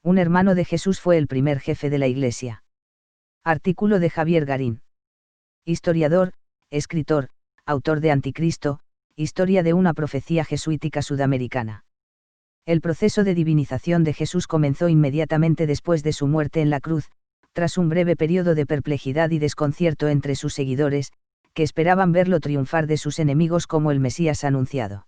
Un hermano de Jesús fue el primer jefe de la Iglesia. Artículo de Javier Garín. Historiador, escritor, autor de Anticristo, historia de una profecía jesuítica sudamericana. El proceso de divinización de Jesús comenzó inmediatamente después de su muerte en la cruz, tras un breve periodo de perplejidad y desconcierto entre sus seguidores, que esperaban verlo triunfar de sus enemigos como el Mesías anunciado.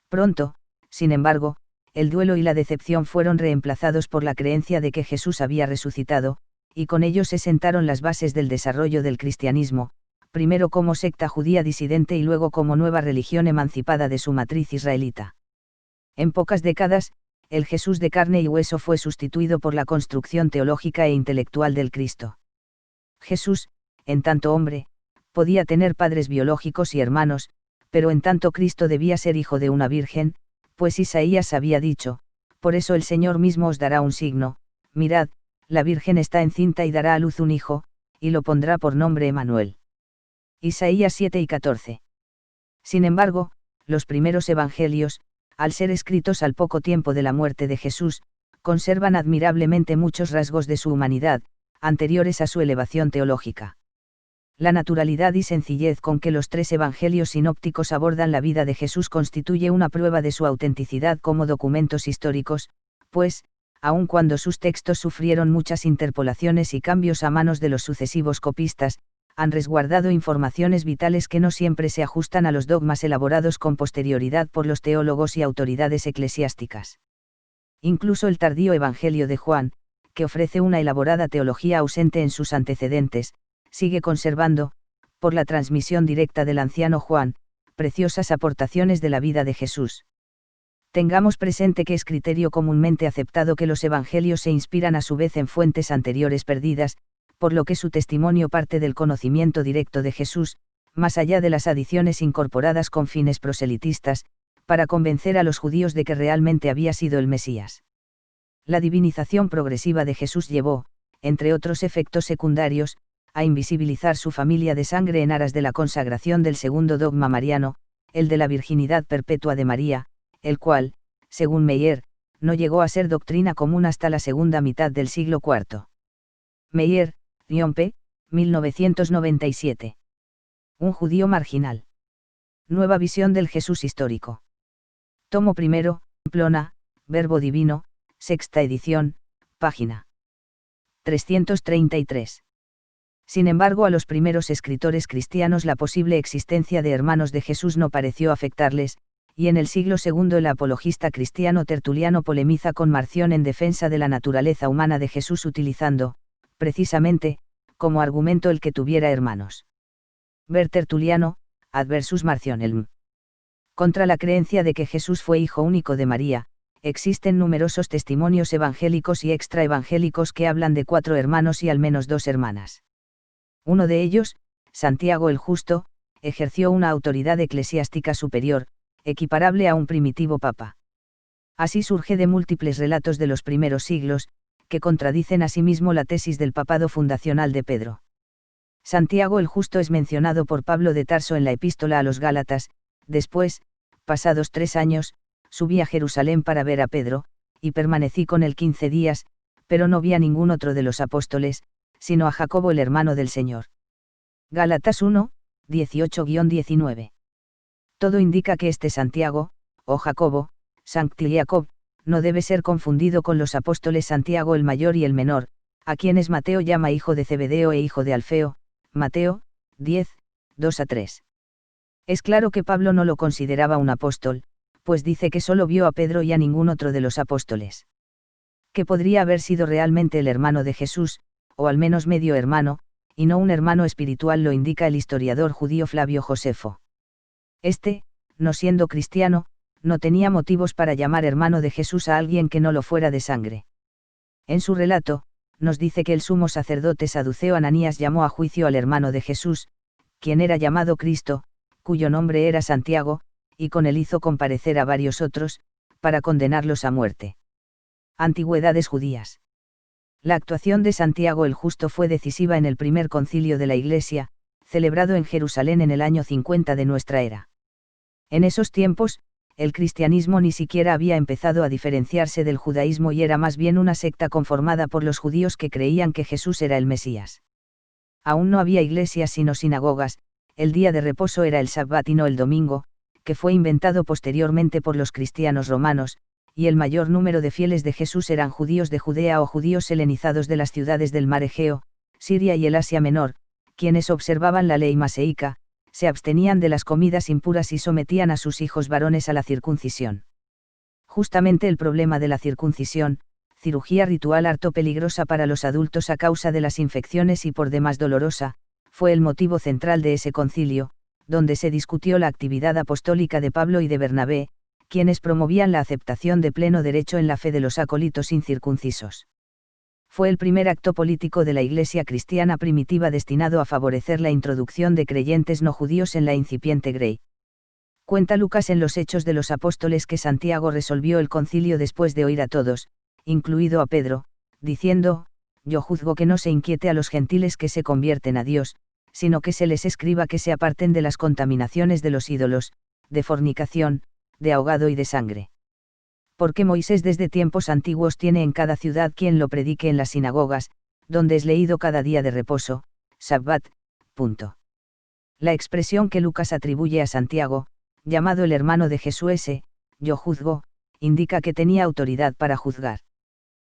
Pronto, sin embargo, el duelo y la decepción fueron reemplazados por la creencia de que Jesús había resucitado, y con ello se sentaron las bases del desarrollo del cristianismo, primero como secta judía disidente y luego como nueva religión emancipada de su matriz israelita. En pocas décadas, el Jesús de carne y hueso fue sustituido por la construcción teológica e intelectual del Cristo. Jesús, en tanto hombre, podía tener padres biológicos y hermanos, pero en tanto Cristo debía ser hijo de una virgen, pues Isaías había dicho: por eso el Señor mismo os dará un signo, mirad, la virgen está encinta y dará a luz un hijo, y lo pondrá por nombre Emmanuel. Isaías 7 y 14. Sin embargo, los primeros evangelios, al ser escritos al poco tiempo de la muerte de Jesús, conservan admirablemente muchos rasgos de su humanidad, anteriores a su elevación teológica. La naturalidad y sencillez con que los tres evangelios sinópticos abordan la vida de Jesús constituye una prueba de su autenticidad como documentos históricos, pues, aun cuando sus textos sufrieron muchas interpolaciones y cambios a manos de los sucesivos copistas, han resguardado informaciones vitales que no siempre se ajustan a los dogmas elaborados con posterioridad por los teólogos y autoridades eclesiásticas. Incluso el tardío Evangelio de Juan, que ofrece una elaborada teología ausente en sus antecedentes, sigue conservando, por la transmisión directa del anciano Juan, preciosas aportaciones de la vida de Jesús. Tengamos presente que es criterio comúnmente aceptado que los evangelios se inspiran a su vez en fuentes anteriores perdidas, por lo que su testimonio parte del conocimiento directo de Jesús, más allá de las adiciones incorporadas con fines proselitistas, para convencer a los judíos de que realmente había sido el Mesías. La divinización progresiva de Jesús llevó, entre otros efectos secundarios, a invisibilizar su familia de sangre en aras de la consagración del segundo dogma mariano, el de la virginidad perpetua de María, el cual, según Meyer, no llegó a ser doctrina común hasta la segunda mitad del siglo IV. Meyer, Guion P. 1997. Un judío marginal. Nueva visión del Jesús histórico. Tomo primero, Pamplona, Verbo Divino, sexta edición, página 333. Sin embargo, a los primeros escritores cristianos la posible existencia de hermanos de Jesús no pareció afectarles, y en el siglo II el apologista cristiano Tertuliano polemiza con Marción en defensa de la naturaleza humana de Jesús utilizando, precisamente, como argumento el que tuviera hermanos. Ver Tertuliano, Adversus Marcionem. Contra la creencia de que Jesús fue hijo único de María, existen numerosos testimonios evangélicos y extraevangélicos que hablan de 4 hermanos y al menos 2 hermanas. Uno de ellos, Santiago el Justo, ejerció una autoridad eclesiástica superior, equiparable a un primitivo papa. Así surge de múltiples relatos de los primeros siglos, que contradicen asimismo la tesis del papado fundacional de Pedro. Santiago el Justo es mencionado por Pablo de Tarso en la epístola a los Gálatas. Después, pasados 3 años, subí a Jerusalén para ver a Pedro, y permanecí con él 15 días, pero no vi a ningún otro de los apóstoles, sino a Jacobo el hermano del Señor. Gálatas 1, 18-19. Todo indica que este Santiago, o Jacobo, Sancti Jacob, no debe ser confundido con los apóstoles Santiago el mayor y el menor, a quienes Mateo llama hijo de Zebedeo e hijo de Alfeo, Mateo, 10, 2-3. Es claro que Pablo no lo consideraba un apóstol, pues dice que solo vio a Pedro y a ningún otro de los apóstoles. Que podría haber sido realmente el hermano de Jesús, o al menos medio hermano, y no un hermano espiritual lo indica el historiador judío Flavio Josefo. Este, no siendo cristiano, no tenía motivos para llamar hermano de Jesús a alguien que no lo fuera de sangre. En su relato, nos dice que el sumo sacerdote saduceo Ananías llamó a juicio al hermano de Jesús, quien era llamado Cristo, cuyo nombre era Santiago, y con él hizo comparecer a varios otros, para condenarlos a muerte. Antigüedades judías. La actuación de Santiago el Justo fue decisiva en el primer concilio de la Iglesia, celebrado en Jerusalén en el año 50 de nuestra era. En esos tiempos, el cristianismo ni siquiera había empezado a diferenciarse del judaísmo y era más bien una secta conformada por los judíos que creían que Jesús era el Mesías. Aún no había iglesias sino sinagogas, el día de reposo era el Sabbat y no el domingo, que fue inventado posteriormente por los cristianos romanos, y el mayor número de fieles de Jesús eran judíos de Judea o judíos helenizados de las ciudades del mar Egeo, Siria y el Asia Menor, quienes observaban la ley maseica, se abstenían de las comidas impuras y sometían a sus hijos varones a la circuncisión. Justamente el problema de la circuncisión, cirugía ritual harto peligrosa para los adultos a causa de las infecciones y por demás dolorosa, fue el motivo central de ese concilio, donde se discutió la actividad apostólica de Pablo y de Bernabé, quienes promovían la aceptación de pleno derecho en la fe de los acólitos incircuncisos. Fue el primer acto político de la Iglesia cristiana primitiva destinado a favorecer la introducción de creyentes no judíos en la incipiente Grey. Cuenta Lucas en los Hechos de los Apóstoles que Santiago resolvió el concilio después de oír a todos, incluido a Pedro, diciendo: yo juzgo que no se inquiete a los gentiles que se convierten a Dios, sino que se les escriba que se aparten de las contaminaciones de los ídolos, de fornicación, de ahogado y de sangre. Porque Moisés desde tiempos antiguos tiene en cada ciudad quien lo predique en las sinagogas, donde es leído cada día de reposo, Sabbat. La expresión que Lucas atribuye a Santiago, llamado el hermano de Jesús, yo juzgo, indica que tenía autoridad para juzgar.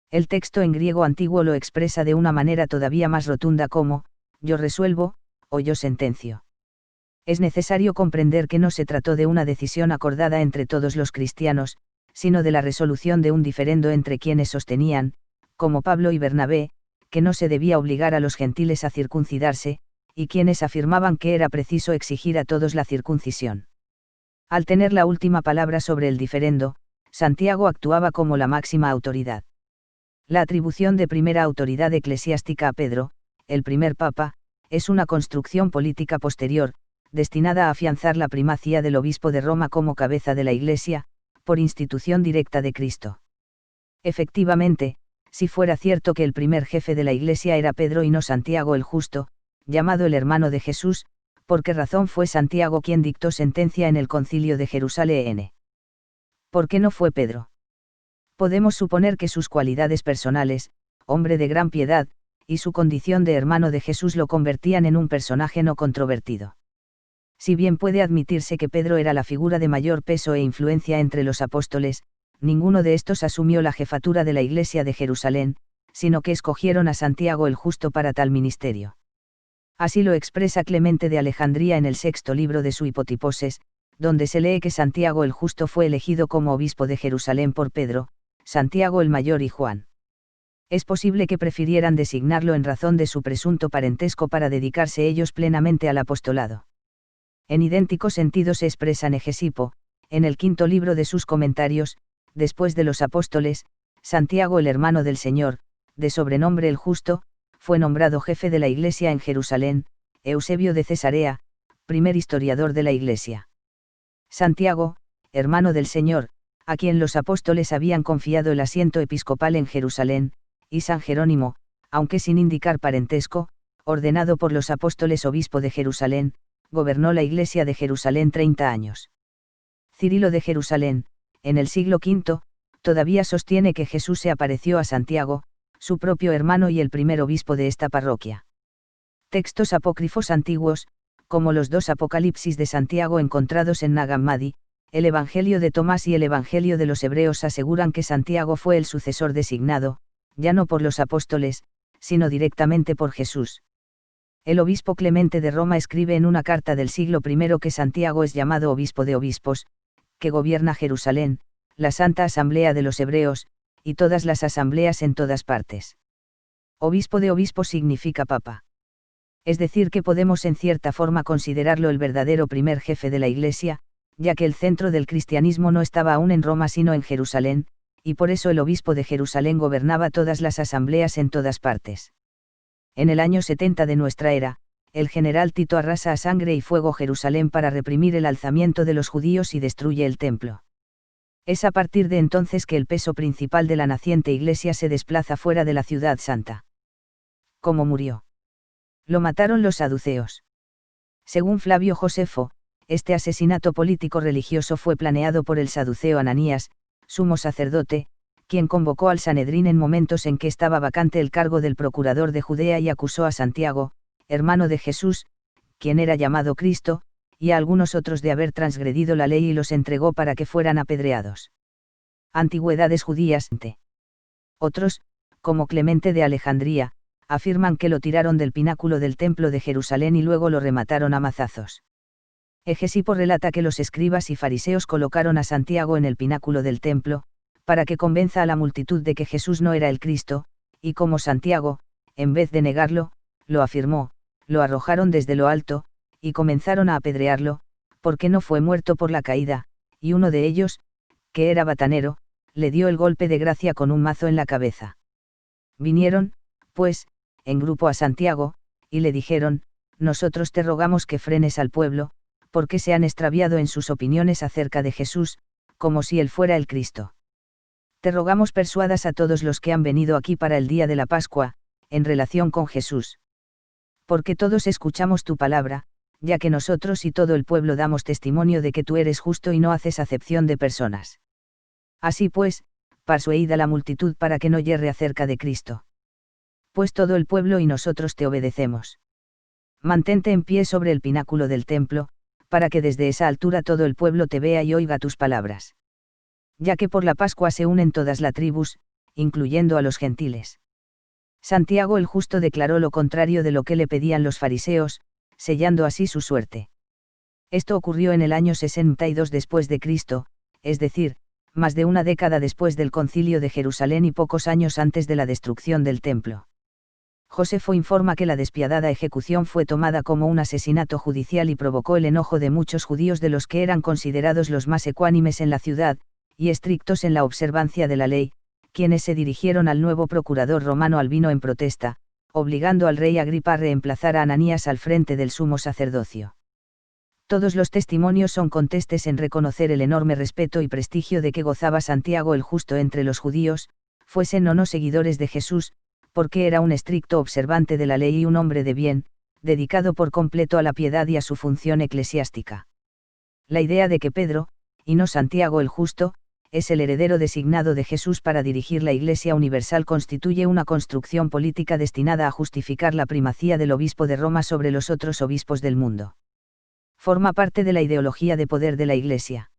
El texto en griego antiguo lo expresa de una manera todavía más rotunda como, yo resuelvo, o yo sentencio. Es necesario comprender que no se trató de una decisión acordada entre todos los cristianos, sino de la resolución de un diferendo entre quienes sostenían, como Pablo y Bernabé, que no se debía obligar a los gentiles a circuncidarse, y quienes afirmaban que era preciso exigir a todos la circuncisión. Al tener la última palabra sobre el diferendo, Santiago actuaba como la máxima autoridad. La atribución de primera autoridad eclesiástica a Pedro, el primer papa, es una construcción política posterior, destinada a afianzar la primacía del obispo de Roma como cabeza de la Iglesia, por institución directa de Cristo. Efectivamente, si fuera cierto que el primer jefe de la Iglesia era Pedro y no Santiago el Justo, llamado el hermano de Jesús, ¿por qué razón fue Santiago quien dictó sentencia en el concilio de Jerusalén? ¿Por qué no fue Pedro? Podemos suponer que sus cualidades personales, hombre de gran piedad, y su condición de hermano de Jesús lo convertían en un personaje no controvertido. Si bien puede admitirse que Pedro era la figura de mayor peso e influencia entre los apóstoles, ninguno de estos asumió la jefatura de la Iglesia de Jerusalén, sino que escogieron a Santiago el Justo para tal ministerio. Así lo expresa Clemente de Alejandría en el sexto libro de su Hipotiposes, donde se lee que Santiago el Justo fue elegido como obispo de Jerusalén por Pedro, Santiago el Mayor y Juan. Es posible que prefirieran designarlo en razón de su presunto parentesco para dedicarse ellos plenamente al apostolado. En idéntico sentido se expresa Negesipo, en el quinto libro de sus comentarios, después de los apóstoles, Santiago el hermano del Señor, de sobrenombre el Justo, fue nombrado jefe de la Iglesia en Jerusalén, Eusebio de Cesarea, primer historiador de la Iglesia. Santiago, hermano del Señor, a quien los apóstoles habían confiado el asiento episcopal en Jerusalén, y San Jerónimo, aunque sin indicar parentesco, ordenado por los apóstoles obispo de Jerusalén, gobernó la Iglesia de Jerusalén 30 años. Cirilo de Jerusalén, en el siglo V, todavía sostiene que Jesús se apareció a Santiago, su propio hermano y el primer obispo de esta parroquia. Textos apócrifos antiguos, como los dos Apocalipsis de Santiago encontrados en Nag Hammadi, el Evangelio de Tomás y el Evangelio de los Hebreos aseguran que Santiago fue el sucesor designado, ya no por los apóstoles, sino directamente por Jesús. El obispo Clemente de Roma escribe en una carta del siglo I que Santiago es llamado obispo de obispos, que gobierna Jerusalén, la Santa Asamblea de los Hebreos, y todas las asambleas en todas partes. Obispo de obispos significa papa. Es decir que podemos en cierta forma considerarlo el verdadero primer jefe de la Iglesia, ya que el centro del cristianismo no estaba aún en Roma sino en Jerusalén, y por eso el obispo de Jerusalén gobernaba todas las asambleas en todas partes. En el año 70 de nuestra era, el general Tito arrasa a sangre y fuego Jerusalén para reprimir el alzamiento de los judíos y destruye el templo. Es a partir de entonces que el peso principal de la naciente iglesia se desplaza fuera de la ciudad santa. ¿Cómo murió? Lo mataron los saduceos. Según Flavio Josefo, Este asesinato político-religioso fue planeado por el saduceo Ananías, sumo sacerdote, quien convocó al Sanedrín en momentos en que estaba vacante el cargo del procurador de Judea y acusó a Santiago, hermano de Jesús, quien era llamado Cristo, y a algunos otros de haber transgredido la ley y los entregó para que fueran apedreados. Antigüedades judías. Otros, como Clemente de Alejandría, afirman que lo tiraron del pináculo del templo de Jerusalén y luego lo remataron a mazazos. Egesipo relata que los escribas y fariseos colocaron a Santiago en el pináculo del templo, para que convenza a la multitud de que Jesús no era el Cristo, y como Santiago, en vez de negarlo, lo afirmó, lo arrojaron desde lo alto, y comenzaron a apedrearlo, porque no fue muerto por la caída, y uno de ellos, que era batanero, le dio el golpe de gracia con un mazo en la cabeza. Vinieron, pues, en grupo a Santiago, y le dijeron: nosotros te rogamos que frenes al pueblo, porque se han extraviado en sus opiniones acerca de Jesús, como si él fuera el Cristo. Te rogamos persuadas a todos los que han venido aquí para el día de la Pascua, en relación con Jesús. Porque todos escuchamos tu palabra, ya que nosotros y todo el pueblo damos testimonio de que tú eres justo y no haces acepción de personas. Así pues, persuaid a la multitud para que no yerre acerca de Cristo. Pues todo el pueblo y nosotros te obedecemos. Mantente en pie sobre el pináculo del templo, para que desde esa altura todo el pueblo te vea y oiga tus palabras. Ya que por la Pascua se unen todas las tribus, incluyendo a los gentiles. Santiago el justo declaró lo contrario de lo que le pedían los fariseos, sellando así su suerte. Esto ocurrió en el año 62 después de Cristo, es decir, más de una década después del Concilio de Jerusalén y pocos años antes de la destrucción del templo. Josefo informa que la despiadada ejecución fue tomada como un asesinato judicial y provocó el enojo de muchos judíos de los que eran considerados los más ecuánimes en la ciudad, y estrictos en la observancia de la ley, quienes se dirigieron al nuevo procurador romano Albino en protesta, obligando al rey Agripa a reemplazar a Ananías al frente del sumo sacerdocio. Todos los testimonios son contestes en reconocer el enorme respeto y prestigio de que gozaba Santiago el justo entre los judíos, fuesen o no seguidores de Jesús, porque era un estricto observante de la ley y un hombre de bien, dedicado por completo a la piedad y a su función eclesiástica. La idea de que Pedro, y no Santiago el justo, es el heredero designado de Jesús para dirigir la Iglesia Universal constituye una construcción política destinada a justificar la primacía del obispo de Roma sobre los otros obispos del mundo. Forma parte de la ideología de poder de la Iglesia.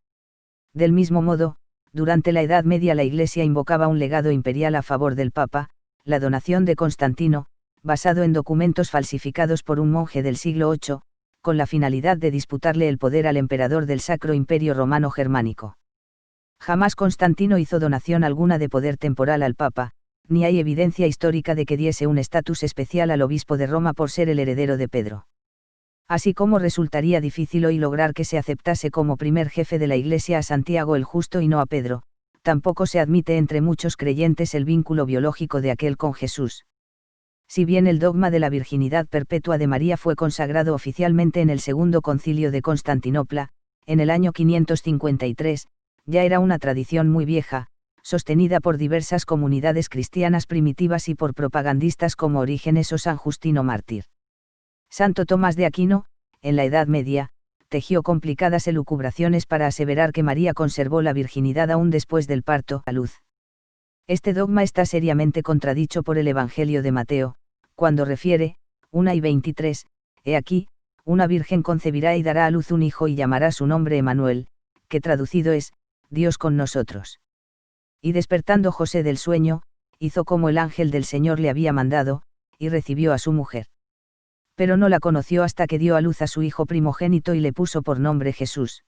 Del mismo modo, durante la Edad Media la Iglesia invocaba un legado imperial a favor del Papa, la donación de Constantino, basado en documentos falsificados por un monje del siglo VIII, con la finalidad de disputarle el poder al emperador del Sacro Imperio Romano Germánico. Jamás Constantino hizo donación alguna de poder temporal al Papa, ni hay evidencia histórica de que diese un estatus especial al obispo de Roma por ser el heredero de Pedro. Así como resultaría difícil hoy lograr que se aceptase como primer jefe de la Iglesia a Santiago el Justo y no a Pedro, tampoco se admite entre muchos creyentes el vínculo biológico de aquel con Jesús. Si bien el dogma de la virginidad perpetua de María fue consagrado oficialmente en el Segundo Concilio de Constantinopla, en el año 553, ya era una tradición muy vieja, sostenida por diversas comunidades cristianas primitivas y por propagandistas como Orígenes o San Justino Mártir. Santo Tomás de Aquino, en la Edad Media, tejió complicadas elucubraciones para aseverar que María conservó la virginidad aún después del parto a luz. Este dogma está seriamente contradicho por el Evangelio de Mateo, cuando refiere, 1:23, he aquí, una virgen concebirá y dará a luz un hijo y llamará su nombre Emanuel, que traducido es, Dios con nosotros. Y despertando José del sueño, hizo como el ángel del Señor le había mandado, y recibió a su mujer. Pero no la conoció hasta que dio a luz a su hijo primogénito y le puso por nombre Jesús.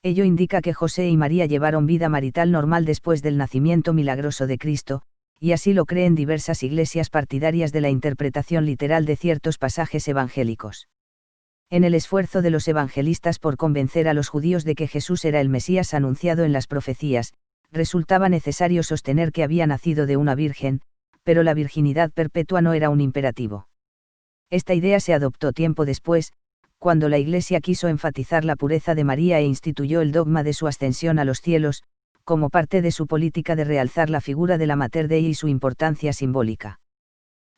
Ello indica que José y María llevaron vida marital normal después del nacimiento milagroso de Cristo, y así lo creen diversas iglesias partidarias de la interpretación literal de ciertos pasajes evangélicos. En el esfuerzo de los evangelistas por convencer a los judíos de que Jesús era el Mesías anunciado en las profecías, resultaba necesario sostener que había nacido de una virgen, pero la virginidad perpetua no era un imperativo. Esta idea se adoptó tiempo después, cuando la Iglesia quiso enfatizar la pureza de María e instituyó el dogma de su ascensión a los cielos, como parte de su política de realzar la figura de la Mater Dei y su importancia simbólica.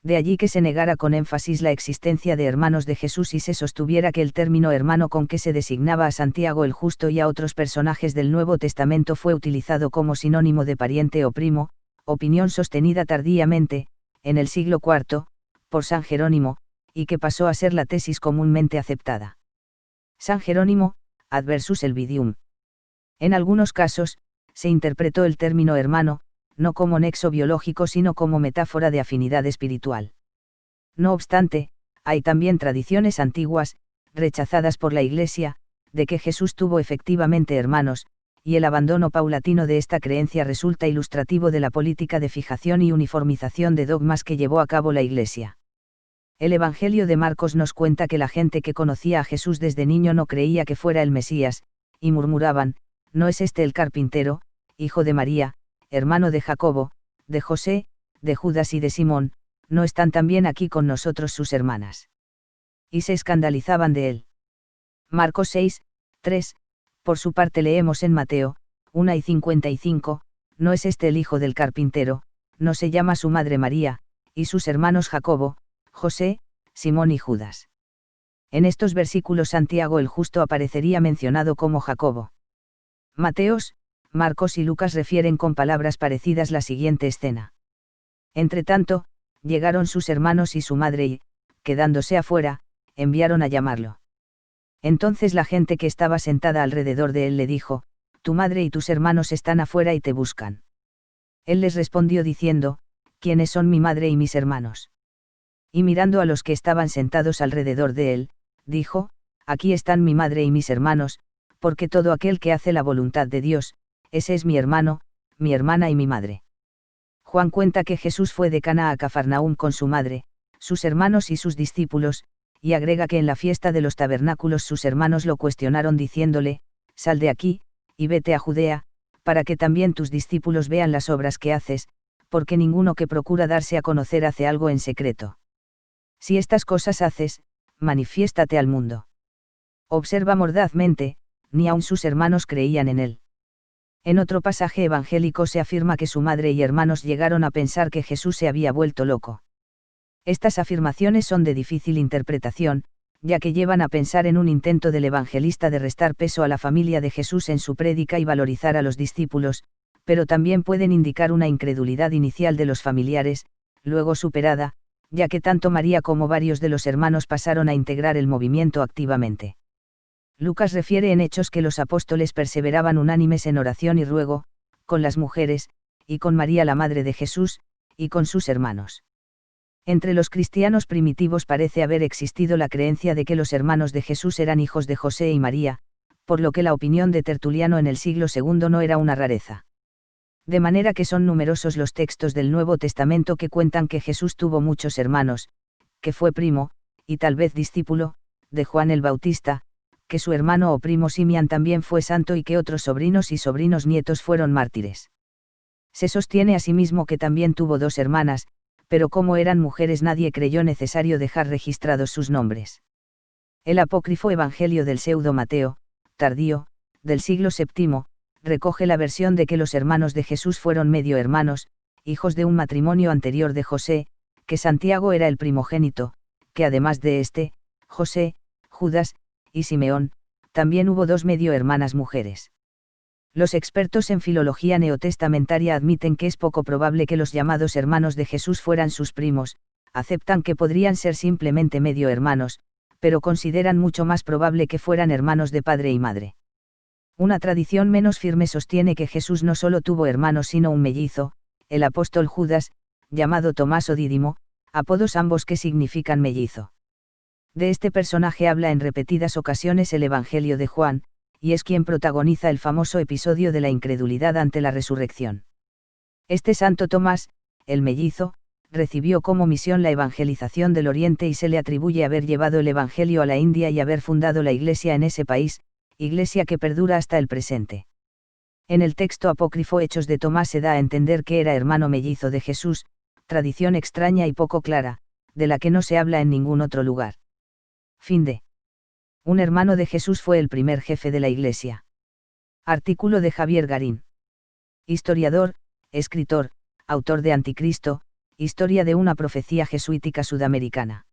De allí que se negara con énfasis la existencia de hermanos de Jesús y se sostuviera que el término hermano con que se designaba a Santiago el Justo y a otros personajes del Nuevo Testamento fue utilizado como sinónimo de pariente o primo, opinión sostenida tardíamente, en el siglo IV, por San Jerónimo, y que pasó a ser la tesis comúnmente aceptada. San Jerónimo, Adversus Elvidium. En algunos casos, se interpretó el término hermano, no como nexo biológico sino como metáfora de afinidad espiritual. No obstante, hay también tradiciones antiguas, rechazadas por la Iglesia, de que Jesús tuvo efectivamente hermanos, y el abandono paulatino de esta creencia resulta ilustrativo de la política de fijación y uniformización de dogmas que llevó a cabo la Iglesia. El Evangelio de Marcos nos cuenta que la gente que conocía a Jesús desde niño no creía que fuera el Mesías, y murmuraban: ¿no es este el carpintero, hijo de María, hermano de Jacobo, de José, de Judas y de Simón? ¿No están también aquí con nosotros sus hermanas? Y se escandalizaban de él. Marcos 6, 3, por su parte leemos en Mateo 1:55, ¿no es este el hijo del carpintero? ¿No se llama su madre María, y sus hermanos Jacobo, José, Simón y Judas? En estos versículos Santiago el Justo aparecería mencionado como Jacobo. Mateos, Marcos y Lucas refieren con palabras parecidas la siguiente escena. Entretanto, llegaron sus hermanos y su madre y, quedándose afuera, enviaron a llamarlo. Entonces la gente que estaba sentada alrededor de él le dijo: tu madre y tus hermanos están afuera y te buscan. Él les respondió diciendo: ¿quiénes son mi madre y mis hermanos? Y mirando a los que estaban sentados alrededor de él, dijo: aquí están mi madre y mis hermanos, porque todo aquel que hace la voluntad de Dios, ese es mi hermano, mi hermana y mi madre. Juan cuenta que Jesús fue de Caná a Cafarnaúm con su madre, sus hermanos y sus discípulos, y agrega que en la fiesta de los tabernáculos sus hermanos lo cuestionaron diciéndole: sal de aquí, y vete a Judea, para que también tus discípulos vean las obras que haces, porque ninguno que procura darse a conocer hace algo en secreto. Si estas cosas haces, manifiéstate al mundo. Observa mordazmente, ni aun sus hermanos creían en él. En otro pasaje evangélico se afirma que su madre y hermanos llegaron a pensar que Jesús se había vuelto loco. Estas afirmaciones son de difícil interpretación, ya que llevan a pensar en un intento del evangelista de restar peso a la familia de Jesús en su prédica y valorizar a los discípulos, pero también pueden indicar una incredulidad inicial de los familiares, luego superada, ya que tanto María como varios de los hermanos pasaron a integrar el movimiento activamente. Lucas refiere en Hechos que los apóstoles perseveraban unánimes en oración y ruego, con las mujeres, y con María la madre de Jesús, y con sus hermanos. Entre los cristianos primitivos parece haber existido la creencia de que los hermanos de Jesús eran hijos de José y María, por lo que la opinión de Tertuliano en el siglo II no era una rareza. De manera que son numerosos los textos del Nuevo Testamento que cuentan que Jesús tuvo muchos hermanos, que fue primo, y tal vez discípulo, de Juan el Bautista, que su hermano o primo Simián también fue santo y que otros sobrinos y sobrinos nietos fueron mártires. Se sostiene asimismo que también tuvo dos hermanas, pero como eran mujeres nadie creyó necesario dejar registrados sus nombres. El apócrifo Evangelio del Pseudo Mateo, tardío, del siglo VII, recoge la versión de que los hermanos de Jesús fueron medio hermanos, hijos de un matrimonio anterior de José, que Santiago era el primogénito, que además de este, José, Judas, y Simeón, también hubo dos medio hermanas mujeres. Los expertos en filología neotestamentaria admiten que es poco probable que los llamados hermanos de Jesús fueran sus primos, aceptan que podrían ser simplemente medio hermanos, pero consideran mucho más probable que fueran hermanos de padre y madre. Una tradición menos firme sostiene que Jesús no solo tuvo hermanos sino un mellizo, el apóstol Judas, llamado Tomás o Dídimo, apodos ambos que significan mellizo. De este personaje habla en repetidas ocasiones el Evangelio de Juan, y es quien protagoniza el famoso episodio de la incredulidad ante la resurrección. Este santo Tomás, el mellizo, recibió como misión la evangelización del Oriente y se le atribuye haber llevado el Evangelio a la India y haber fundado la Iglesia en ese país, Iglesia que perdura hasta el presente. En el texto apócrifo Hechos de Tomás se da a entender que era hermano mellizo de Jesús, tradición extraña y poco clara, de la que no se habla en ningún otro lugar. Fin de. Un hermano de Jesús fue el primer jefe de la Iglesia. Artículo de Javier Garín. Historiador, escritor, autor de Anticristo, Historia de una profecía jesuítica sudamericana.